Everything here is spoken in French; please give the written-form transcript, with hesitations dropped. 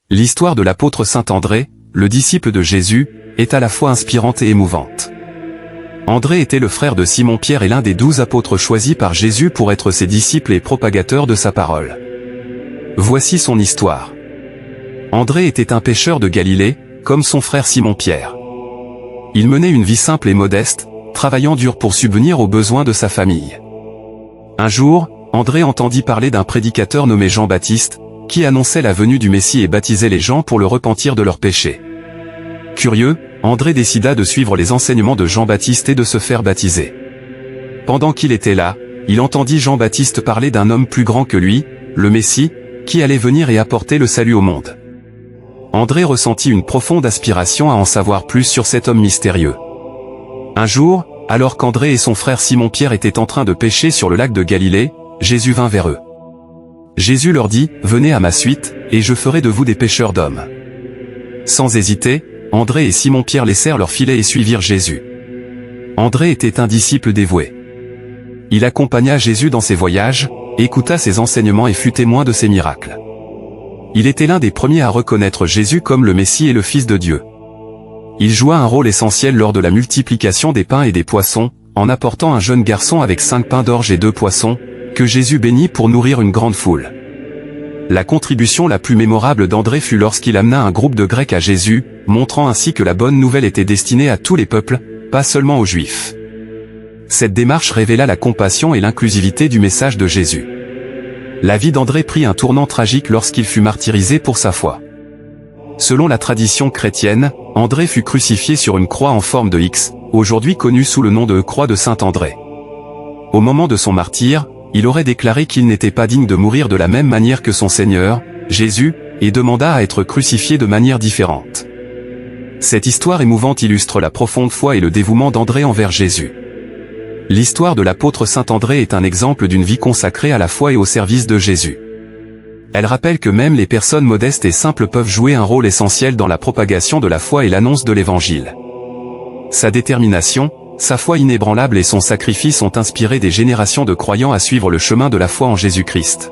L'histoire de l'apôtre Saint André, le disciple de Jésus, est à la fois inspirante et émouvante. André était le frère de Simon-Pierre et l'un des 12 apôtres choisis par Jésus pour être ses disciples et propagateurs de sa parole. Voici son histoire. André était un pêcheur de Galilée, comme son frère Simon-Pierre. Il menait une vie simple et modeste, travaillant dur pour subvenir aux besoins de sa famille. Un jour, André entendit parler d'un prédicateur nommé Jean-Baptiste, qui annonçait la venue du Messie et baptisait les gens pour le repentir de leurs péchés. Curieux, André décida de suivre les enseignements de Jean-Baptiste et de se faire baptiser. Pendant qu'il était là, il entendit Jean-Baptiste parler d'un homme plus grand que lui, le Messie, qui allait venir et apporter le salut au monde. André ressentit une profonde aspiration à en savoir plus sur cet homme mystérieux. Un jour, alors qu'André et son frère Simon-Pierre étaient en train de pêcher sur le lac de Galilée, Jésus vint vers eux. Jésus leur dit, « Venez à ma suite, et je ferai de vous des pêcheurs d'hommes. » Sans hésiter, André et Simon-Pierre laissèrent leur filet et suivirent Jésus. André était un disciple dévoué. Il accompagna Jésus dans ses voyages, écouta ses enseignements et fut témoin de ses miracles. Il était l'un des premiers à reconnaître Jésus comme le Messie et le Fils de Dieu. Il joua un rôle essentiel lors de la multiplication des pains et des poissons, en apportant un jeune garçon avec 5 pains d'orge et 2 poissons, que Jésus bénit pour nourrir une grande foule. La contribution la plus mémorable d'André fut lorsqu'il amena un groupe de Grecs à Jésus, montrant ainsi que la bonne nouvelle était destinée à tous les peuples, pas seulement aux Juifs. Cette démarche révéla la compassion et l'inclusivité du message de Jésus. La vie d'André prit un tournant tragique lorsqu'il fut martyrisé pour sa foi. Selon la tradition chrétienne, André fut crucifié sur une croix en forme de X, aujourd'hui connue sous le nom de croix de Saint André. Au moment de son martyre, il aurait déclaré qu'il n'était pas digne de mourir de la même manière que son Seigneur, Jésus, et demanda à être crucifié de manière différente. Cette histoire émouvante illustre la profonde foi et le dévouement d'André envers Jésus. L'histoire de l'apôtre Saint André est un exemple d'une vie consacrée à la foi et au service de Jésus. Elle rappelle que même les personnes modestes et simples peuvent jouer un rôle essentiel dans la propagation de la foi et l'annonce de l'Évangile. Sa détermination, sa foi inébranlable et son sacrifice ont inspiré des générations de croyants à suivre le chemin de la foi en Jésus-Christ.